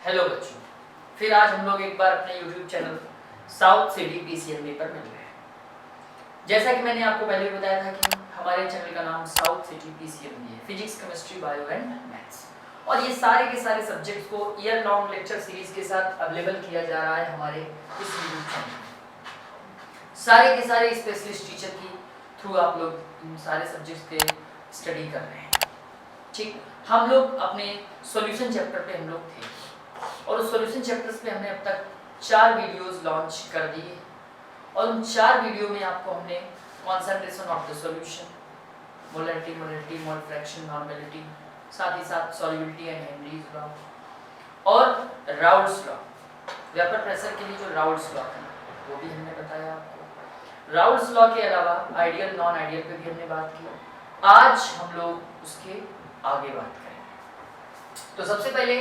Hello बच्चों, फिर आज हम लोग एक बार अपने YouTube channel south city PCMB पर मिल रहे हैं। जैसा कि मैंने आपको पहले बताया था कि हमारे चैनल का नाम साउथ सिटी पीसीएमबी है, physics, chemistry, bio and maths. और ये सारे के सारे सब्जेक्ट्स को ईयर लॉन्ग लेक्चर सीरीज के साथ अवेलेबल किया जा रहा है हमारे इस YouTube चैनल में। सारे के सारे स्पेशलिस्ट टीचर की थ्रू आप लोग इन सारे सब्जेक्ट्स के स्टडी कर रहे हैं। ठीक, हम लोग अपने सॉल्यूशन चैप्टर पे हम लोग थे और उस सॉल्यूशन चैप्टर्स पे हमने अब तक 4 वीडियोस लॉन्च कर दिए और उन 4 वीडियो में आपको हमने concentration of the solution, molarity, molarity, mole fraction, normality, साथ ही साथ सॉल्युबिलिटी एंड हेनरीज लॉ और राउल्ट्स लॉ, वेपर प्रेशर के लिए जो राउल्ट्स लॉ है वो भी हमने बताया आपको। राउल्ट्स लॉ के अलावा आइडियल, नॉन आइडियल पे भी हमने बात की। आज हम लोग उसके आगे बात करेंगे। तो सबसे पहले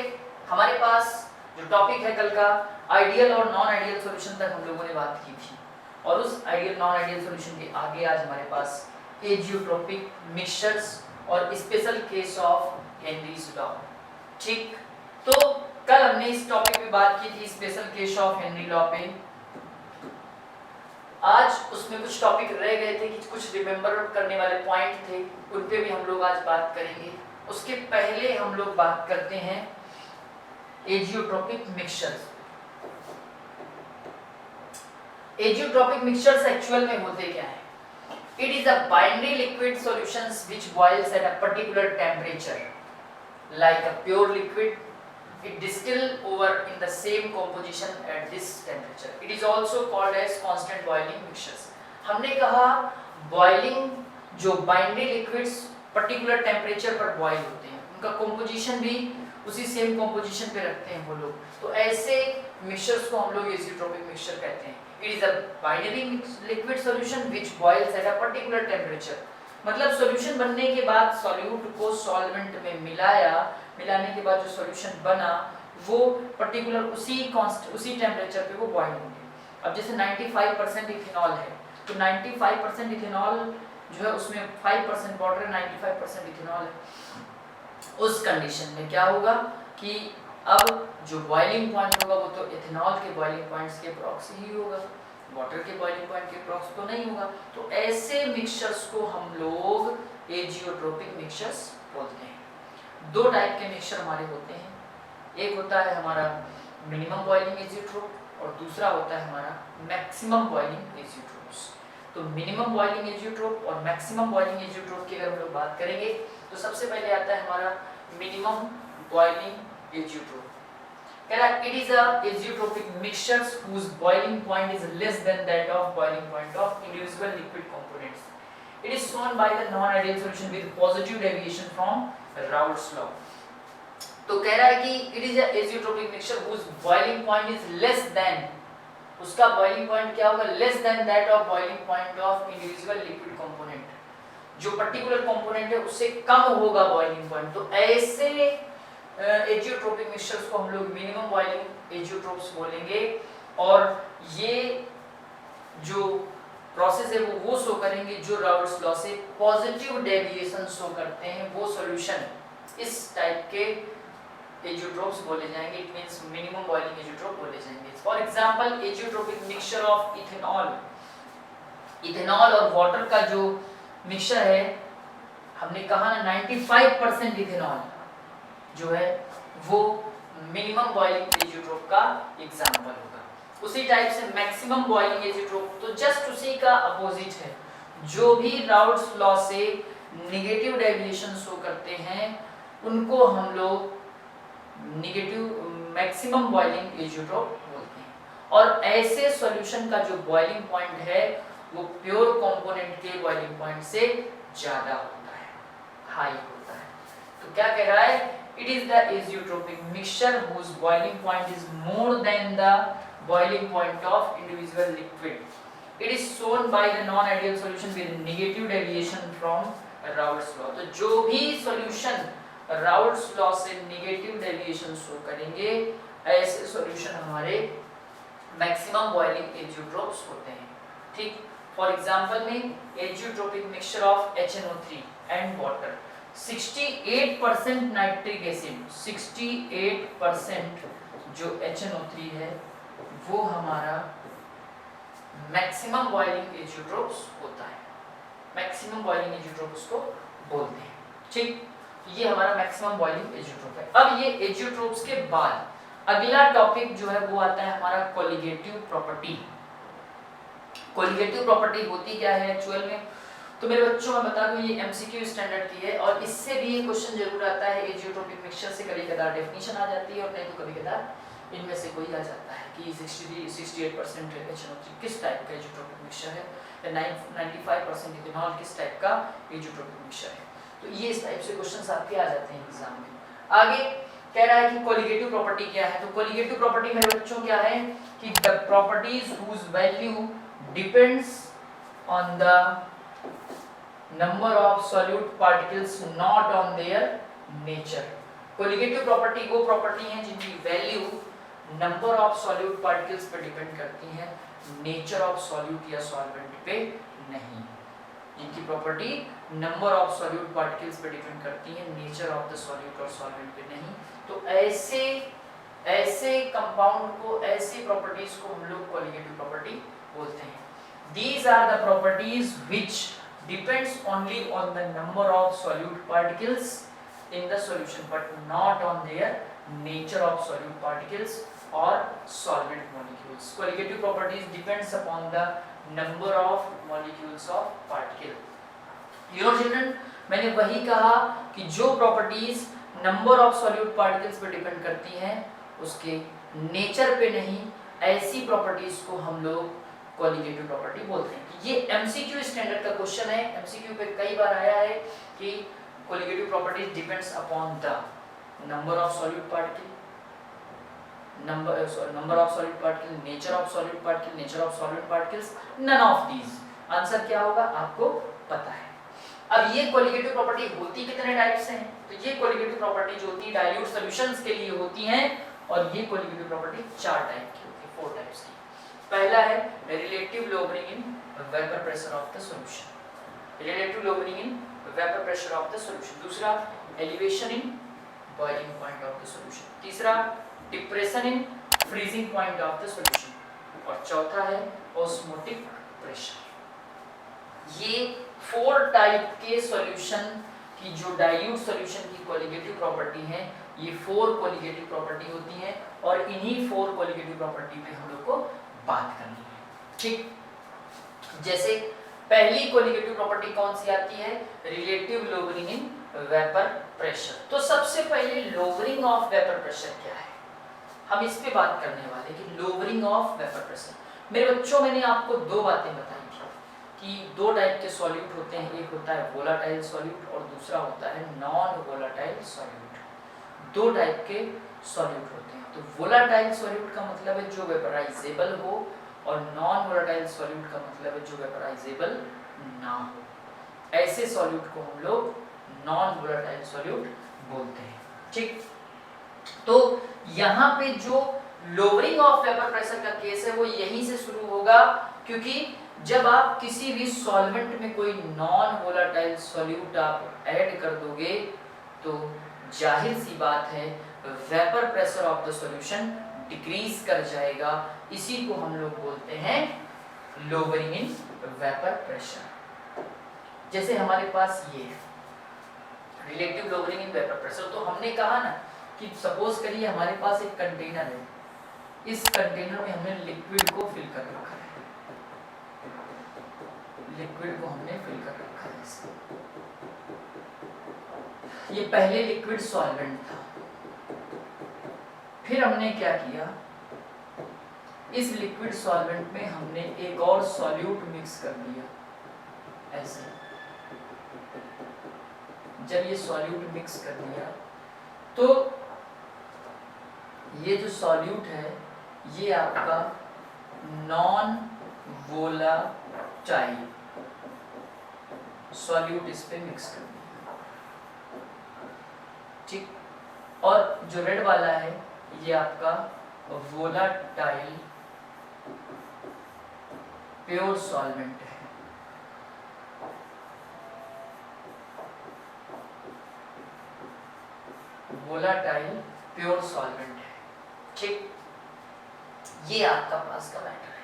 हमारे पास जो टॉपिक है कल का, आइडियल और नॉन आइडियल सॉल्यूशन तक हम लोगों ने बात की थी और उस आइडियल नॉन आइडियल सॉल्यूशन के आगे आज हमारे पास एजियोट्रोपिक मिक्सचर्स और special case of Henry's law. ठीक, तो कल हमने इस टॉपिक पे बात की थी special case of Henry law पे। आज उसमें कुछ टॉपिक रह गए थे कि कुछ रिमेंबर करने वाले पॉइंट थे, उन पे भी हम लोग आज बात करेंगे। उसके पहले हम लोग बात करते हैं azeotropic mixtures. Azeotropic mixtures actual में होते क्या है? It is a binary liquid solutions which boils at a particular temperature like a pure liquid. It distill over in the same composition at this temperature. It is also called as constant boiling mixtures. हमने कहा boiling जो binary liquids particular temperature पर boil होते हैं, उनका composition भी उसी same composition पे रखते हैं वो लोग, तो ऐसे मिक्सचर्स को हम लोग एजियोट्रोपिक मिक्सचर कहते हैं। It is a binary liquid solution which boils at a particular temperature, मतलब सॉल्यूशन बनने के बाद सॉल्यूट को सॉल्वेंट में मिलाने के बाद जो सॉल्यूशन बना वो पर्टिकुलर उसी टेम्परेचर पे वो बॉइल होंगे। अब जैसे 95% इथेनॉल है तो 95% इथेनॉल जो है उसमें 5% वाटर है, 95% इथेनॉल है। उस कंडीशन में क्या होगा कि अब जो बॉइलिंग पॉइंट होगा वो तो इथेनॉल के बॉइलिंग पॉइंट्स के अप्रॉक्स ही होगा, वाटर के बॉइलिंग पॉइंट के अप्रॉक्स तो नहीं होगा। तो ऐसे मिक्सचर्स को हम लोग एजियोट्रोपिक मिक्सचर्स बोलते हैं। 2 टाइप के मिक्सचर हमारे होते हैं, एक होता है हमारा मिनिमम बॉइलिंग एजियोट्रोप और दूसरा होता है हमारा मैक्सिमम बॉइलिंग एजियोट्रोप्स। तो मिनिमम बॉइलिंग एजियोट्रोप और मैक्सिमम बॉइलिंग एजियोट्रोप की अगर हम लोग बात करेंगे तो सबसे पहले आता है हमारा मिनिमम बॉइलिंग एजियोट्रोप। कह रहा है it is a azeotropic mixtures whose boiling point is less than that of boiling point of individual liquid components. It is shown by the non-ideal solution with positive deviation from Raoult's law. तो कह रहा है कि it is a azeotropic mixture whose boiling point is less than, उसका boiling point क्या होगा? Less than that of boiling point of individual liquid component, जो particular component है उससे कम होगा बॉइलिंग पॉइंट। तो ऐसे एजियोट्रोपिक मिक्सचर्स को हम लोग मिनिमम बॉइलिंग एजियोट्रोप्स बोलेंगे और ये जो प्रोसेस है वो शो करेंगे जो राउल्ट्स लॉ से पॉजिटिव डेविएशन शो करते हैं, वो सॉल्यूशन इस टाइप के एजियोट्रोप्स बोले जाएंगे। It means minimum boiling azeotrope बोले जाएंगे। For example azeotropic mixture of ethanol और वाटर का जो मिक्सचर है, हमने कहा ना 95% इथेनॉल जो है वो मिनिमम बॉइलिंग एजियोट्रोप का एग्जांपल होगा। उसी टाइप से मैक्सिमम बॉइलिंग एजियोट्रोप तो जस्ट उसी का अपोजिट है, जो भी राउल्ट्स लॉ से नेगेटिव डेविएशन शो करते हैं उनको हम लोग मैक्सिमम बॉइलिंग एजियोट्रोप बोलते हैं। और ऐसे सॉल्यूशन का जो बॉइलिंग पॉइंट है वो प्योर कंपोनेंट के बॉइलिंग पॉइंट से ज्यादा होता है, हाई होता है। तो क्या कह रहा है? It is the azeotropic mixture whose boiling point is more than the boiling point of individual liquid. It is shown by the non-ideal solution with negative deviation from Raoult's law. तो जो भी सॉल्यूशन राउल्ट्स लॉ से negative deviation show करेंगे ऐसे solution हमारे maximum boiling azeotropes होते हैं। ठीक, फॉर एग्जांपल में azeotropic mixture of HNO3 and water, 68% nitric acid, 68% जो HNO3 है वो हमारा मैक्सिमम बॉइलिंग एजियोट्रोप्स होता है, मैक्सिमम बॉइलिंग एजियोट्रोप उसको बोलते हैं। ठीक, ये हमारा मैक्सिमम बॉइलिंग एजियोट्रोप है। अब ये एजियोट्रोप्स के बाद अगला टॉपिक जो है वो आता है हमारा कोलिगेटिव प्रॉपर्टी। कोलिगेटिव प्रॉपर्टी होती क्या है एक्चुअल में, तो मेरे बच्चों मैं बता दूं ये एमसीक्यू स्टैंडर्ड की है और इससे भी ये क्वेश्चन जरूर आता है। एजियोट्रोपिक मिक्सचर से कभी-कभार डेफिनेशन आ जाती है और नहीं तो कभी-कभार इनमें से कोई आ जाता है कि 68% HNO3 किस टाइप का एजियोट्रोपिक मिक्सचर है या 95% इथेनॉल किस टाइप का एजियोट्रोपिक मिक्सचर है। तो ये इस टाइप से क्वेश्चंस आपके आ जाते हैं एग्जाम में। आगे कह रहा है कि कोलिगेटिव प्रॉपर्टी क्या है, तो कोलिगेटिव प्रॉपर्टी मेरे बच्चों क्या है कि the properties whose value depends on the number of solute particles not on their nature. Colligative property वो प्रॉपर्टी है जिनकी value number of solute particles पे डिपेंड करती है, नेचर ऑफ सॉल्यूट या सॉल्वेंट पे नहीं। जिनकी property number of solute particles पे डिपेंड करती है, नेचर ऑफ द सॉल्यूट और सॉल्वेंट पे नहीं। तो ऐसे कंपाउंड को, ऐसी प्रॉपर्टीज को हम लोग कोलिगेटिव प्रॉपर्टी बोलते हैं। These are the properties which depends only on the number of solute particles in the solution but not on their nature of solute particles or solvent molecules. Colligative properties depends upon the number of molecules of particle. You know children, मैंने वही कहा कि जो properties number of solute particles पे depend करती हैं उसके nature पे नहीं, ऐसी properties को हम लोग कोलिगेटिव प्रॉपर्टी बोलते हैं। ये एमसीक्यू स्टैंडर्ड का क्वेश्चन है, एमसीक्यू पे कई बार आया है कि colligative properties depends upon the number of solute particle, number of solute particle, nature of solute particle, nature of solvent particles, none of these. Answer क्या होगा आपको पता है। अब ये कोलिगेटिव प्रॉपर्टी होती कितने टाइप से हैं, तो ये कोलिगेटिव प्रॉपर्टी जो होती है डाइल्यूट सॉल्यूशंस के लिए होती हैं और ये कोलिगेटिव प्रॉपर्टी 4 टाइप की होती है, 4 टाइप्स की। पहला है relative lowering in vapour pressure of the solution, relative lowering in vapour pressure of the solution. दूसरा elevation in boiling point of the solution. तीसरा depression in freezing point of the solution और चौथा है osmotic pressure. ये 4 type के solution की जो dilute solution की कोलिगेटिव प्रॉपर्टी है, ये 4 कोलिगेटिव प्रॉपर्टी होती हैं और इन्हीं 4 कोलिगेटिव प्रॉपर्टी पे हम लोग को बात करनी है। ठीक, जैसे पहली कोलिगेटिव प्रॉपर्टी कौन सी आती है, relative lowering in vapour pressure. तो सबसे पहले लोअरिंग ऑफ वेपर प्रेशर क्या है, हम इस पे बात करने वाले कि लोअरिंग ऑफ वेपर प्रेशर। मेरे बच्चों मैंने आपको 2 बातें बताई थी कि 2 टाइप के सॉल्यूट होते हैं, एक होता है वोलाटाइल सॉल्यूट और दूसरा होता है नॉन वोलाटाइल सॉल्यूट। 2 टाइप के सॉल्यूट होते हैं। तो वोलाटाइल सॉल्यूट का मतलब है जो वेपराइजेबल हो और नॉन वोलाटाइल सॉल्यूट का मतलब है जो वेपराइजेबल ना हो। ऐसे सॉल्यूट को हम लोग नॉन वोलाटाइल सॉल्यूट बोलते हैं। ठीक, तो यहाँ पे जो लोअरिंग ऑफ वेपर प्रेशर का केस है वो यहीं से शुरू होगा, क्योंकि जब आप किसी भी सॉल्वेंट में कोई नॉन वोलाटाइल सॉल्यूट आप ऐड कर दोगे तो जाहिर सी बात है vapour pressure of the solution decrease कर जाएगा। इसी को हम लोग बोलते हैं लोअरिंग इन वेपर प्रेशर। जैसे हमारे पास ये relative lowering in vapour pressure, तो हमने कहा ना कि सपोज करिए हमारे पास एक कंटेनर है, इस कंटेनर में हमने लिक्विड को फिल कर रखा है, लिक्विड को हमने फिल कर रखा है। ये पहले लिक्विड सॉल्वेंट था, फिर हमने क्या किया, इस लिक्विड सॉल्वेंट में हमने एक और सॉल्यूट मिक्स कर दिया। ऐसे जब ये सॉल्यूट मिक्स कर दिया तो ये जो सॉल्यूट है ये आपका नॉन वोलाटाइल सॉल्यूट इस पे मिक्स कर दिया। ठीक, और जो रेड वाला है ये आपका वोलाटाइल प्योर सॉल्वेंट है। वोलाटाइल प्योर सॉल्वेंट है, ठीक। ये आपका पास का मैटर है।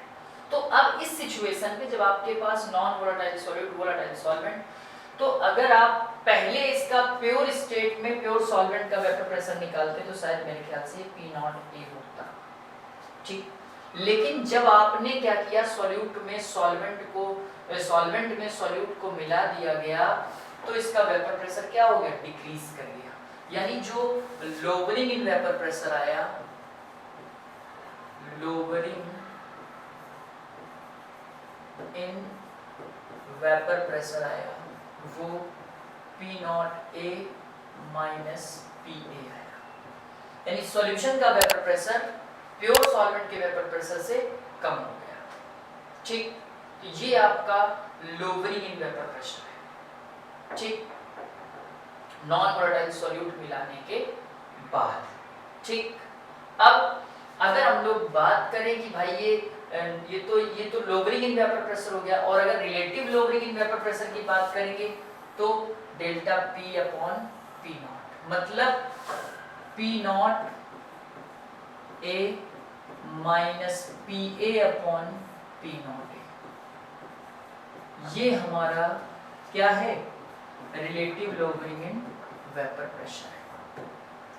तो अब इस सिचुएशन में जब आपके पास non volatile solute volatile solvent, तो अगर आप पहले इसका प्योर स्टेट में प्योर सॉल्वेंट का वेपर प्रेशर निकालते तो शायद मेरे ख्याल से P0A होता, ठीक। लेकिन जब आपने क्या किया, सॉल्यूट में सॉल्यूट को मिला दिया गया, तो इसका वेपर प्रेशर क्या हो गया, डिक्रीज कर गया। यानी जो लोअरिंग इन वेपर प्रेशर आया, लोअरिंग इन वेपर प्रेशर आया, वो P0A माइनस PA आया। यानी सॉल्यूशन का वेपर प्रेशर प्योर सॉल्वेंट के वेपर प्रेशर से कम हो गया, ठीक। तो ये आपका लोअरिंग इन वेपर प्रेशर है, ठीक, नॉन वोलेटाइल सॉल्यूट मिलाने के बाद, ठीक। अब अगर हम लोग बात करें कि भाई ये तो लोअरिंग इन वेपर प्रेशर हो गया, और अगर relative lowering in vapour pressure की बात करेंगे तो डेल्टा P अपॉन P0, मतलब P0A minus PA upon P0A, ये हमारा क्या है, relative lowering in vapour pressure है,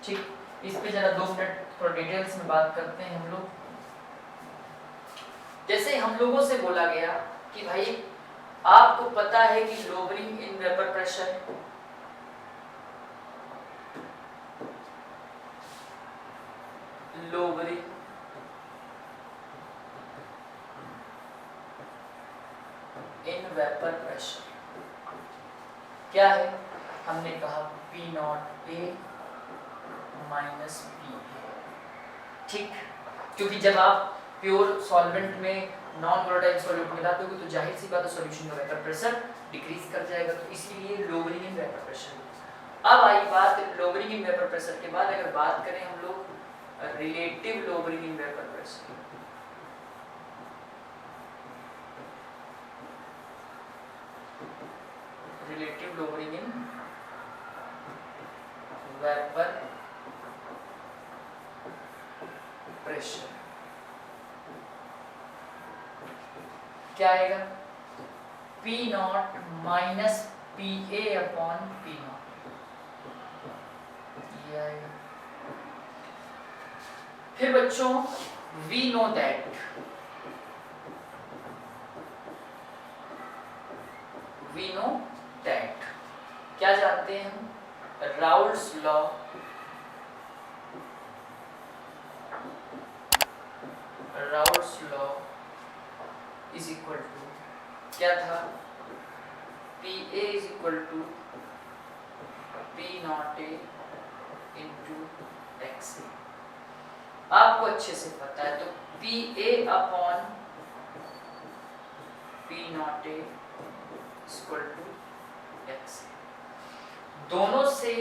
ठीक। इस पे जरा 2 मिनट थोड़ा डिटेल्स में बात करते हैं हम लोग। जैसे हम लोगों से बोला गया कि भाई आपको पता है कि lowering in vapour pressure, lowering in vapour pressure क्या है, हमने कहा P0A माइनस PA, ठीक। क्योंकि जब आप प्योर सॉल्वेंट में नॉन वोलेटाइल सॉल्यूट मिलाते हो तो जाहिर सी बात है सॉल्यूशन का वेपर प्रेशर डिक्रीज कर जाएगा, तो इसीलिए लोअरिंग इन वेपर प्रेशर। अब आई बात लोअरिंग इन वेपर प्रेशर के बाद अगर बात करें हम लोग relative lowering in vapour pressure, relative lowering in vapour pressure क्या आएगा, P0 minus PA upon P0, ये आएगा। फिर बच्चों we know that क्या जानते हैं हम, Raoult's law, Raoult's law is equal to क्या था, PA is equal to P0A into XA। आपको अच्छे से पता है, तो PA upon P0A equal to XA। दोनों से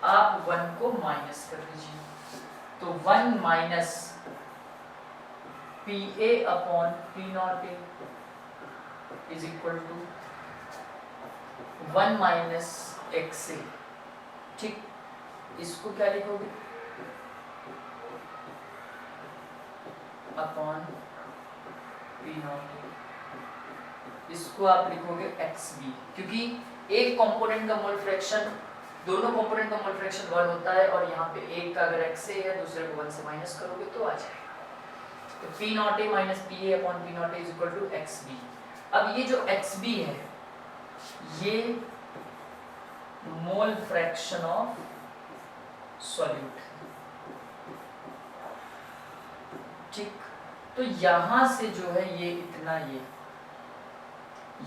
आप 1 को माइनस कर दीजिए, तो 1 minus PA upon P0A is equal to 1 minus XA, ठीक। इसको क्या लिखोगे, अपॉन P0A, इसको आप लिखोगे XB, क्योंकि एक कंपोनेंट का मोल फ्रैक्शन, दोनों कंपोनेंट का मोल फ्रैक्शन 1 होता है, और यहाँ पे एक का अगर XA है दूसरे को 1 से माइनस करोगे तो आ जाएगा। तो P0A minus PA upon P0A is equal to XB। अब ये जो XB है ये मोल फ्रैक्शन ऑफ सॉल्यूट, ठीक। तो यहां से जो है ये इतना,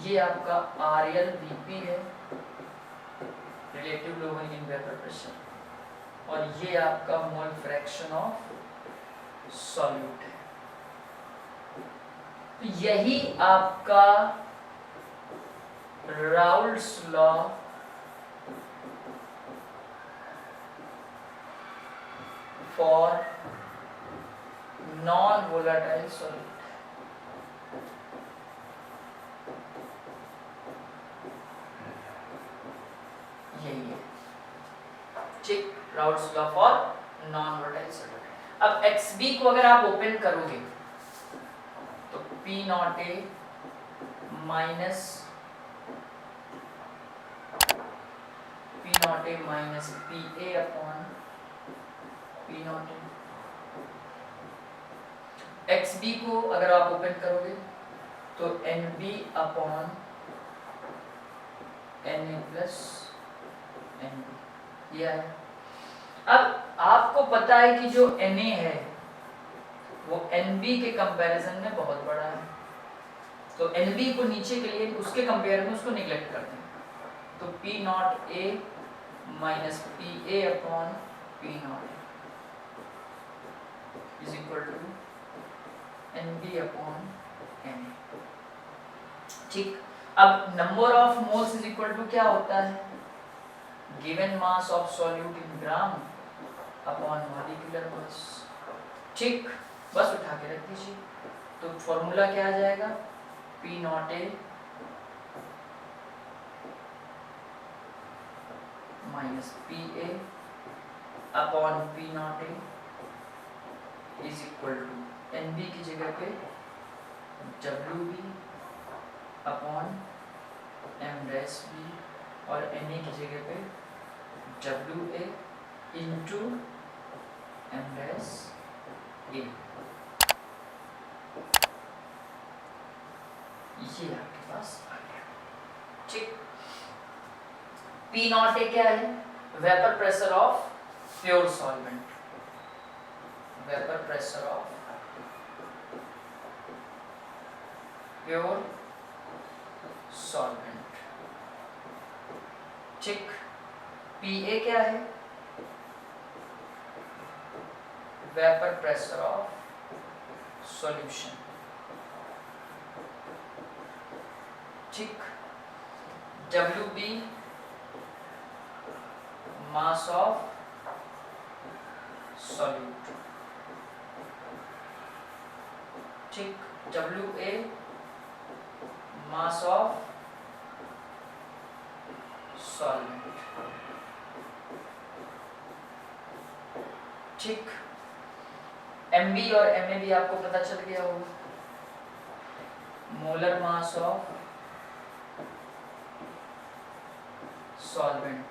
ये आपका RLVP है, relative lowering in vapour pressure, और ये आपका मोल फ्रैक्शन ऑफ सॉल्यूट है। तो यही आपका Raoult's law for non volatile solute, यही है, ठीक। Raoult's law for non volatile solute. अब XB को अगर आप ओपन करोगे तो P not A minus P not A minus PA upon P not A. XB को अगर आप ओपन करोगे तो NB upon Na plus NB ये है। अब आपको पता है कि जो Na है वो NB के कंपैरिजन में बहुत बड़ा है, तो NB को नीचे के लिए उसके कंपेयर में उसको निगलेक्ट कर दें, तो P not A minus PA upon P not is equal to NB upon Na। ठीक, अब number of moles is equal to क्या होता है, given mass of solute in gram upon molecular mass. ठीक, बस उठा के रख दीजिए, तो फॉर्मूला क्या आ जाएगा, P not A minus PA upon P not A is equal to NB की जगह पे WB अपॉन M-B और Na की जगह पे WA इंटू M-A ये आपके पास आ गया। ठीक, P नॉट ए क्या है, vapour pressure of pure solvent, vapour pressure of pure solvent. ठीक, PA क्या है, वेपर प्रेशर ऑफ सॉल्यूशन। ठीक, WB मास ऑफ सॉल्यूट। ठीक, WA मास ऑफ सॉल्वेंट। ठीक, MB और MA भी आपको पता चल गया होगा, मोलर मास ऑफ सॉल्वेंट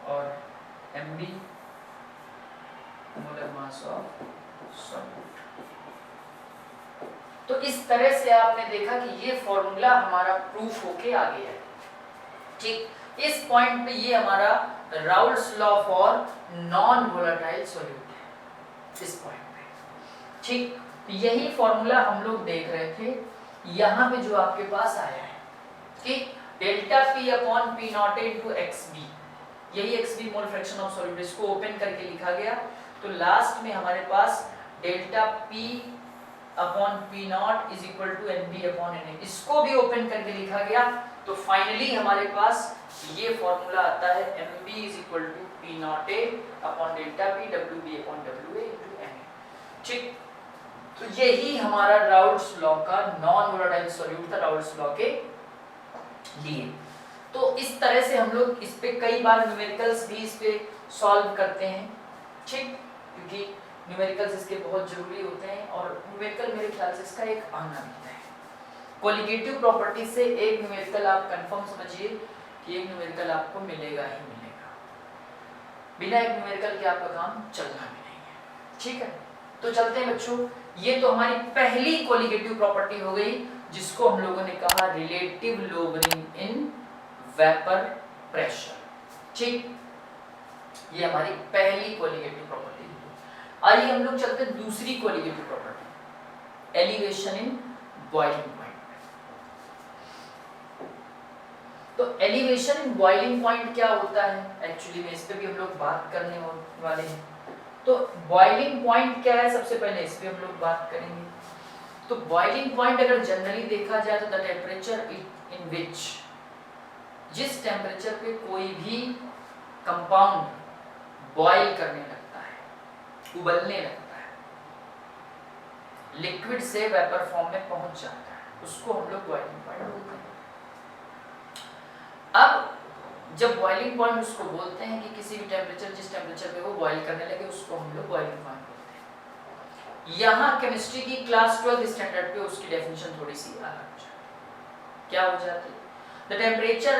और MB molar mass of solvent. तो इस तरह से आपने देखा कि ये फॉर्मूला हमारा प्रूफ होके आ गया है। ठीक, इस पॉइंट पे ये हमारा Raoult's law for non volatile solute है इस पॉइंट पे। ठीक, यही फॉर्मूला हम लोग देख रहे थे, यहाँ पे जो आपके पास आया है कि delta P upon P not A into XB, यही XB mole fraction of solute, इसको ओपन करके लिखा गया, तो लास्ट में हमारे पास delta P upon P not is equal to NB upon Na, इसको भी ओपन करके लिखा गया, तो फाइनली हमारे पास ये फॉर्मूला आता है MB is equal to P not A upon delta P WB upon WA into Na। ठीक, तो यही हमारा राउल्स लॉ का नॉन वोलेटाइल सॉल्यूट था राउल्स लॉ के लिए। तो इस तरह से हम लोग इस पे कई बार न्यूमेरिकल्स भी इस पे सॉल्व करते हैं। ठीक, क्योंकि न्यूमेरिकल्स इसके बहुत जरूरी होते हैं और न्यूमेरिकल मेरे ख्याल से इसका एक आना भी है। कोलिगेटिव प्रॉपर्टी से एक न्यूमेरिकल आप कंफर्म समझिए कि एक न्यूमेरिकल आपको मिलेगा ही मिलेगा, बिना एक न्यूमेरिकल के आपका काम चलना भी नहीं है। ठीक है, तो चलते हैं बच्चों, ये तो हमारी पहली कोलिगेटिव प्रॉपर्टी हो गई जिसको हम लोगों ने कहा relative lowering in vapour pressure. ठीक, ये हमारी पहली कोलिगेटिव प्रॉपर्टी। आइए हम लोग चलते हैं दूसरी colligative property, elevation in boiling point. तो एलिवेशन इन बॉइलिंग पॉइंट क्या होता है, एक्चुअली में इस पे भी हम लोग बात करने वाले हैं। तो बॉइलिंग पॉइंट क्या है, सबसे पहले इस पे हम लोग बात करेंगे। तो बॉइलिंग पॉइंट अगर जनरली देखा जाए तो द टेम्परेचर इन विच, जिस टेम्परेचर पे कोई भी कंपाउंड बॉइल करने लगता है, उबलने लगता है, लिक्विड से वेपर फॉर्म में पहुंच जाता है, उसको हम लोग बॉइलिंग पॉइंट बोलते हैं। अब जब बॉइलिंग पॉइंट उसको बोलते हैं कि किसी भी टेम्परेचर जिस टेम्परेचर पे वो बॉइल करने लगे उसको हम लोग बॉइलिंग पॉइंट बोलते हैं। यहाँ केमिस्ट्री की क्लास 12 स्टैंडर्ड पे उसकी डेफिनेशन थोड़ी सी अलग हो जाती है। क्या हो जाती है? The temperature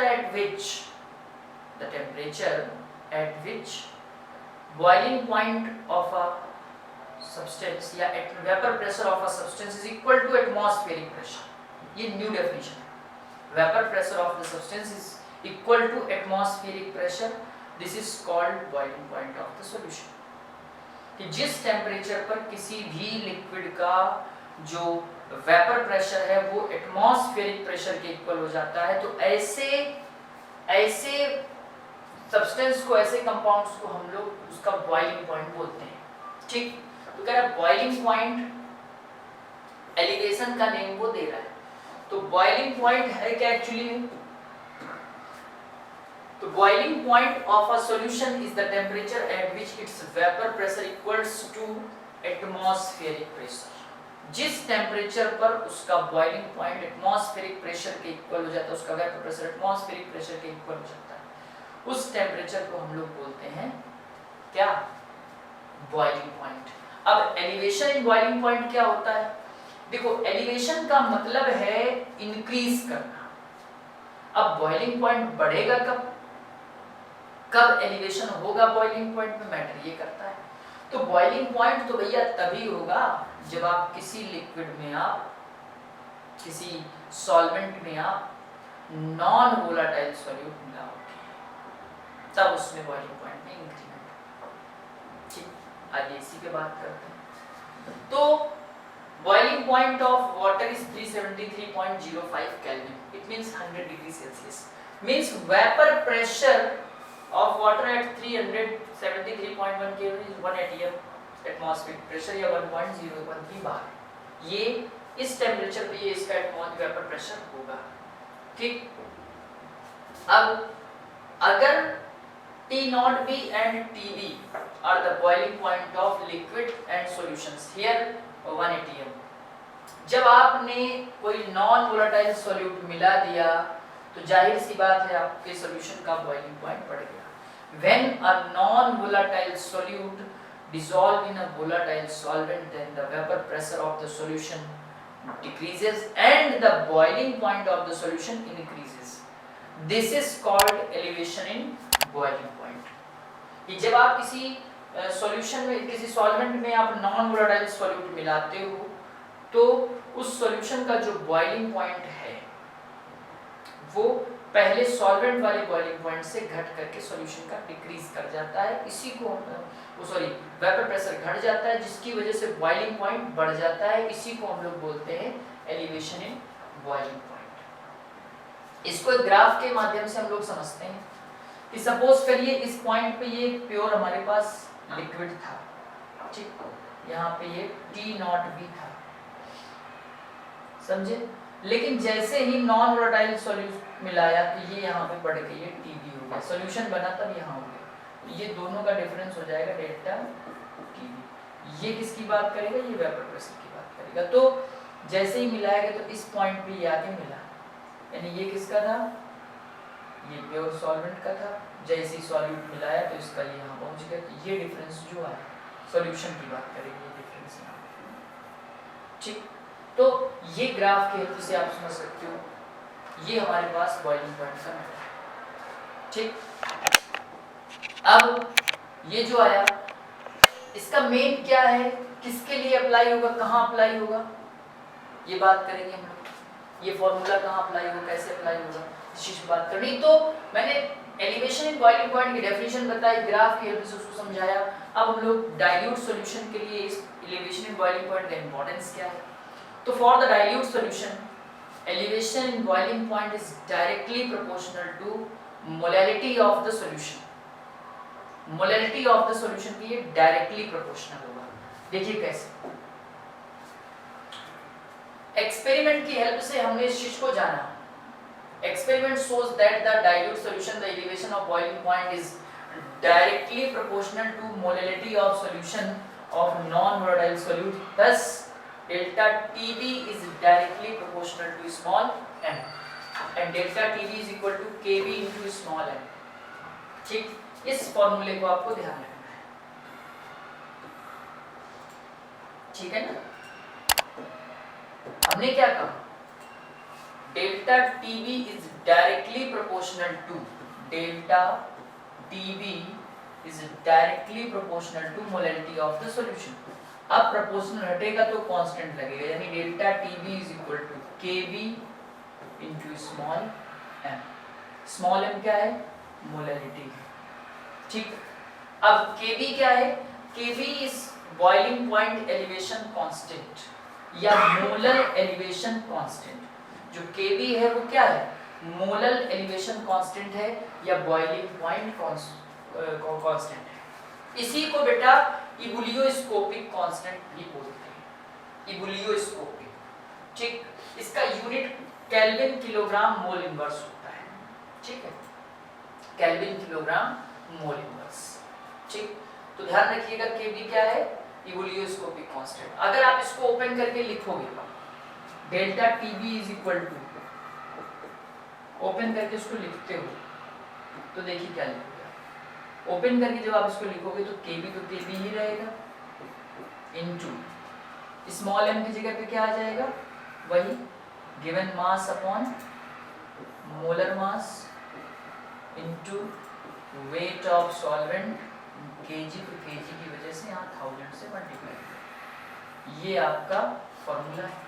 at which boiling point of a substance या vapour pressure of a substance is equal to atmospheric pressure. ये न्यू डेफिनेशन है। Vapour pressure of the substance is equal to atmospheric pressure, this is called boiling point of the solution। कि जिस temperature पर किसी भी liquid का जो vapour pressure है वो एटमॉस्फेरिक प्रेशर के इक्वल हो जाता है, तो ऐसे सब्सटेंस को, ऐसे कंपाउंड्स को हम लोग उसका बॉइलिंग पॉइंट बोलते हैं। ठीक, तो कह रहा है बॉइलिंग पॉइंट एलिवेशन का नेम वो दे रहा है। तो बॉइलिंग पॉइंट है क्या एक्चुअली में? तो boiling point of a solution is the temperature at which its vapor pressure equals to atmospheric pressure। जिस टेम्परेचर पर उसका बॉइलिंग पॉइंट एटमॉस्फेरिक प्रेशर के इक्वल हो जाता है, उसका वेपर प्रेशर एटमॉस्फेरिक प्रेशर के इक्वल हो जाता है, उस टेम्परेचर को हम लोग बोलते हैं क्या? Boiling point. अब एलिवेशन इन बॉइलिंग पॉइंट क्या होता है? देखो, एलिवेशन का मतलब है इंक्रीज करना। अब बॉइलिंग पॉइंट बढ़ेगा कब एलिवेशन होगा बॉइलिंग पॉइंट में, मैटर ये करता है। तो बॉइलिंग पॉइंट तो भैया तभी होगा जब आप किसी लिक्विड में, आप किसी सॉल्वेंट में आप नॉन वोलाटाइल सॉल्यूट मिलाओगे, तब उसमें बॉइलिंग पॉइंट में इंक्रीमेंट। ठीक, आइए इसी पे बात करते हैं। तो boiling point of water is 373.05 kelvin, it means 100 degree Celsius, means vapour pressure of water at 373.1 Kelvin is 1 atm atmospheric pressure या 1.013 बार। ये इस टेम्परेचर पे ये इसका वेपर प्रेशर होगा। ठीक, अब अगर T0B and TB are the boiling point of liquid and solutions, here 1 atm। जब आपने कोई नॉन वोलेटाइल सॉल्यूट मिला दिया तो जाहिर सी बात है आपके सॉल्यूशन का बॉइलिंग पॉइंट बढ़ गया। When a non-volatile solute dissolve in a volatile solvent, then the vapor pressure of the solution decreases and the boiling point of the solution increases। This is called elevation in boiling point। कि जब आप किसी solution में, किसी solvent में आप non volatile solute मिलाते हो तो उस सॉल्यूशन का जो बॉइलिंग पॉइंट है वो पहले सॉल्वेंट वाले बॉइलिंग पॉइंट से घट करके सॉल्यूशन का डिक्रीज कर जाता है। इसी को वेपर प्रेशर घट जाता है, जिसकी वजह से बॉइलिंग पॉइंट बढ़ जाता है। इसी को हम लोग बोलते हैं एलिवेशन इन बॉइलिंग पॉइंट। इसको एक ग्राफ के माध्यम से हम लोग समझते हैं कि सपोज करिए इस पॉइंट पे ये प्योर हमारे पास लिक्विड था, ठीक, यहाँ पे ये T0B था, समझे? लेकिन जैसे ही नॉन वोलेटाइल सॉल्यूट मिलाया तो ये यहाँ पे बढ़ गई, ये TB हो गया, सॉल्यूशन बना तब यहाँ हो गया, तो ये दोनों का डिफरेंस हो जाएगा डेल्टा TB। ये किसकी बात करेगा? ये वेपर प्रेशर की बात करेगा। तो जैसे ही मिलाएगा तो इस पॉइंट पे ये आके मिला, यानी ये किसका था? ये प्योर सॉल्वेंट का था। जैसे ही सॉल्यूट मिलाया तो इसका ये यहाँ पहुँच गया, तो ये डिफरेंस जो है सॉल्यूशन की बात करेगी, ये डिफरेंस यहाँ, ठीक। तो ये ग्राफ के हेल्प से आप समझ सकते हो, ये हमारे पास बॉइलिंग पॉइंट का मैटर है, ठीक। अब ये जो आया इसका मेन क्या है, किसके लिए अप्लाई होगा, कहाँ अप्लाई होगा, ये बात करेंगे हम लोग। ये फॉर्मूला कहाँ अप्लाई होगा, कैसे अप्लाई होगा, इस चीज बात करनी। तो मैंने एलिवेशन इन बॉइलिंग पॉइंट की डेफिनेशन बताई, ग्राफ की हेल्प से उसको समझाया। अब हम लोग डाइल्यूट सॉल्यूशन के लिए इस एलिवेशन इन बॉइलिंग पॉइंट का इंपॉर्टेंस क्या है। तो for the dilute solution, elevation in boiling point is directly proportional to molality of the solution। molality of the solution की ये directly proportional होगा। देखिए कैसे, एक्सपेरिमेंट की हेल्प से हमने इस चीज को जाना। Experiment shows that the dilute solution, the elevation of boiling point is directly proportional to molality of solution of non-volatile solute। Thus delta TB is directly proportional to small m and delta TB is equal to KB into small m। ठीक, इस फॉर्मूले को आपको ध्यान रखना है, ठीक है ना। हमने क्या कहा, delta TB is directly proportional to, delta TB is directly proportional to molality of the solution. अब प्रोपोर्शनल हटेगा तो कांस्टेंट लगेगा, यानी delta TB is equal to KB into small M. Small M क्या है, मोलैलिटी, ठीक। अब केबी क्या है, KB is boiling point elevation constant या मोलर एलिवेशन कांस्टेंट। जो केबी है वो क्या है, मोलर एलिवेशन कांस्टेंट है या बॉइलिंग पॉइंट कांस्टेंट है। इसी को बेटा इबुलियोस्कोपिक कांस्टेंट भी बोलते हैं, इबुलियोस्कोपिक, ठीक। इसका unit kelvin kilogram mole inverse होता है, ठीक है, केल्विन किलोग्राम मोल इनवर्स, ठीक। तो ध्यान रखिएगा केबी क्या है, इबुलियोस्कोपिक कांस्टेंट। अगर आप इसको ओपन करके लिखोगे delta TB is equal to, open करके इसको लिखते हो तो देखिए क्या लिखोगे, ओपन करके जब आप इसको लिखोगे तो केबी ही रहेगा इनटू स्मॉल एम की जगह पे क्या आ जाएगा, वही given mass upon molar mass into weight of solvent KG, तो केजी की वजह से यहाँ 1000 से मल्टीप्लाई, ये आपका फॉर्मूला है,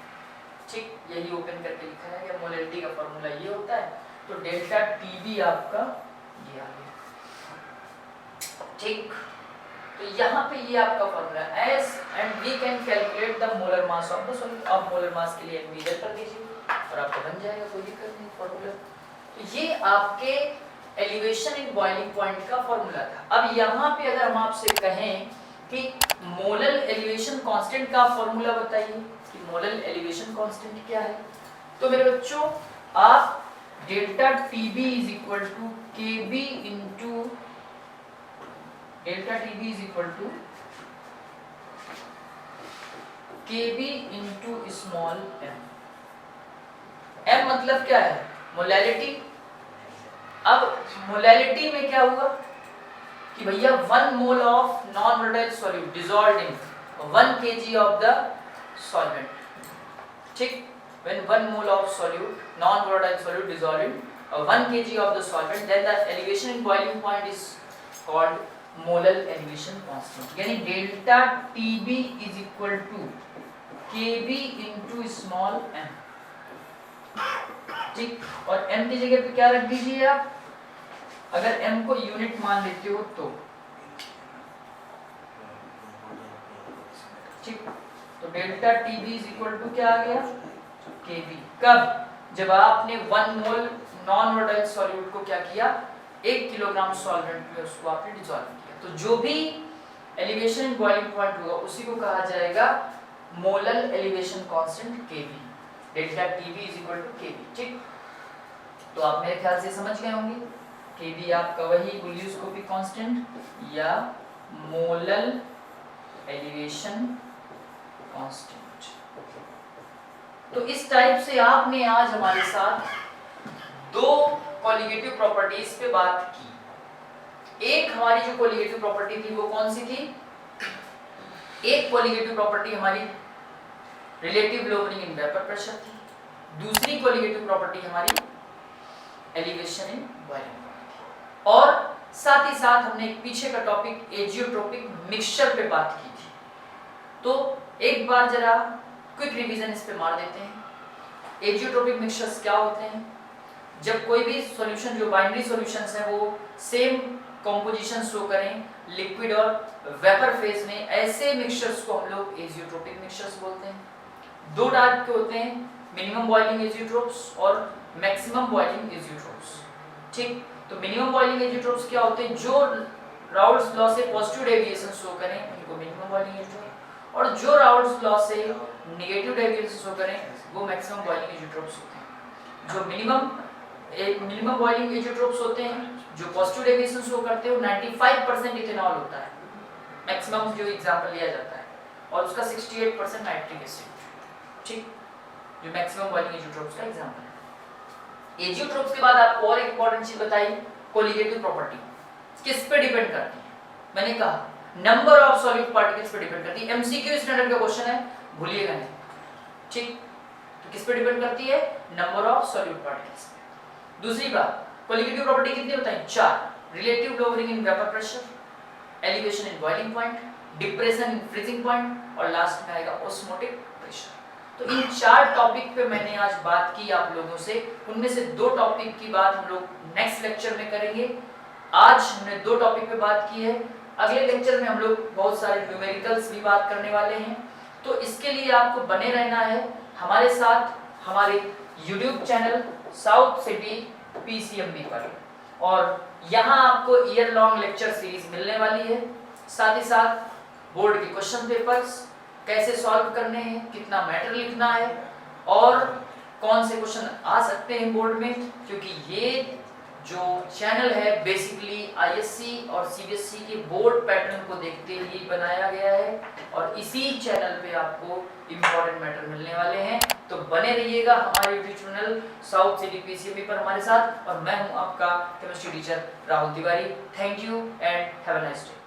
ठीक। यही ओपन करके लिखा है कि मोलैलिटी का फॉर्मूला ये होता है। तो डेल्टा टीबी आपका ये आ गया, ठीक। तो यहाँ पे ये आपका formula as and we can calculate the molar mass of the solute. आप मोलर मास के लिए एम इधर कर दीजिए और आपको बन जाएगा, कोई दिक्कत नहीं फॉर्मूला। तो ये आपके एलिवेशन इन बॉइलिंग पॉइंट का फॉर्मूला था। अब यहाँ पे अगर हम आपसे कहें कि मोलर एलिवेशन कांस्टेंट का फॉर्मूला बताइए कि मोलर एलिवेशन कांस्टेंट क्या है, तो मेरे बच्चों आप delta TB is equal to KB into delta TB is equal to KB into small M. M मतलब क्या है, मोलैलिटी। अब मोलैलिटी में क्या हुआ कि भैया 1 mole of non volatile solute dissolved in 1 kg of the solvent, ठीक। when 1 mole of solute, non volatile solute dissolved in 1 kg of the solvent, then the elevation in boiling point is called molar elevation constant, यानी delta TB is equal to KB into small m, ठीक। और m की जगह पे क्या रख दीजिए आप, अगर m को यूनिट मान लेते हो तो, ठीक। तो delta TB is equal to क्या आ गया, Kb। कब, जब आपने 1 मोल नॉन वोलेटाइल सॉल्यूट को क्या किया, 1 किलोग्राम सॉल्वेंट में उसको आपने डिसॉल्व किया, तो जो भी एलिवेशन इन बॉइलिंग पॉइंट होगा उसी को कहा जाएगा molar elevation constant Kb, delta Tb is equal to Kb, ठीक। तो आप मेरे ख्याल से समझ गए होंगे, Kb आपका वही इबुलियोस्कोपिक कांस्टेंट या मोलर एलिवेशन कांस्टेंट। तो इस टाइप से आपने आज हमारे साथ 2 कोलिगेटिव प्रॉपर्टीज पे बात की। एक हमारी जो कोलिगेटिव प्रॉपर्टी थी वो कौन सी थी, एक कोलिगेटिव प्रॉपर्टी हमारी relative lowering in vapour pressure थी, दूसरी कोलिगेटिव प्रॉपर्टी हमारी एलिवेशन इन बॉइलिंग पॉइंट थी, और साथ ही साथ हमने एक पीछे का टॉपिक एजियोट्रोपिक मिक्सचर पे बात की थी। तो एक बार जरा क्विक रिवीजन इस पे मार देते हैं। एजियोट्रोपिक मिक्सचर्स क्या होते हैं, जब कोई भी सॉल्यूशन जो बाइनरी सॉल्यूशंस हैं वो सेम कंपोजिशन शो करें लिक्विड और वेपर फेज में, ऐसे मिक्सचर्स को हम लोग एजियोट्रोपिक मिक्सचर्स बोलते हैं। 2 टाइप के होते हैं, मिनिमम बॉइलिंग एजियोट्रोप्स और मैक्सिमम बॉइलिंग एजियोट्रोप्स, ठीक। तो मिनिमम बॉइलिंग एजियोट्रोप्स क्या होते हैं, जो राउल्ट्स लॉ से पॉजिटिव डेविएशन शो करें उनको मिनिमम बॉइलिंग एजियोट्रोप, और जो राउल्ट्स लॉ से नेगेटिव डेविएशन शो करें वो मैक्सिमम बॉइलिंग एजियोट्रोप्स होते हैं। जो मिनिमम बॉइलिंग एजियोट्रोप्स होते हैं जो पॉजिटिव डेविएशन शो करते हैं वो 95% इथेनॉल होता है, मैक्सिमम जो एग्जांपल लिया जाता है, और उसका 68% नाइट्रिक एसिड, ठीक, जो मैक्सिमम बॉइलिंग एजियोट्रोप्स का एग्जांपल है। एजियोट्रोप्स के बाद आपको और एक इंपॉर्टेंट चीज बताई, कोलिगेटिव प्रॉपर्टी। किस पे डिपेंड करती है? मैंने कहा नंबर ऑफ सॉल्यूट पार्टिकल्स पे डिपेंड करती है। एमसीक्यू स्टैंडर्ड का क्वेश्चन है, भूलिएगा नहीं, ठीक। तो किस पे डिपेंड करती है? नंबर ऑफ सॉल्यूट पार्टिकल्स पे। दूसरी बात, कोलिगेटिव प्रॉपर्टी कितनी बताई? 4। Relative lowering in vapour pressure, elevation in boiling point, depression in freezing point और लास्ट में आएगा ऑस्मोटिक प्रेशर। तो इन 4 टॉपिक पे मैंने आज बात की आप लोगों से। उनमें से 2 टॉपिक की बात हम लोग नेक्स्ट लेक्चर में करेंगे। आज हमने 2 टॉपिक पे बात की है, अगले लेक्चर में हम लोग बहुत सारे न्यूमेरिकल्स भी बात करने वाले हैं। तो इसके लिए आपको बने रहना है हमारे साथ, हमारे YouTube channel south city PCMB पर, और यहाँ आपको ईयर लॉन्ग लेक्चर सीरीज मिलने वाली है। साथ ही साथ बोर्ड के क्वेश्चन पेपर्स कैसे सॉल्व करने हैं, कितना मैटर लिखना है और कौन से क्वेश्चन आ सकते हैं बोर्ड में, क्योंकि ये जो चैनल है बेसिकली ISC और CBSE के बोर्ड पैटर्न को देखते ही बनाया गया है और इसी चैनल पे आपको इम्पोर्टेंट मैटर मिलने वाले हैं। तो बने रहिएगा हमारे YouTube channel south city PCMB पर हमारे साथ, और मैं हूं आपका chemistry teacher Rahul Tiwari. Thank you and have a nice day.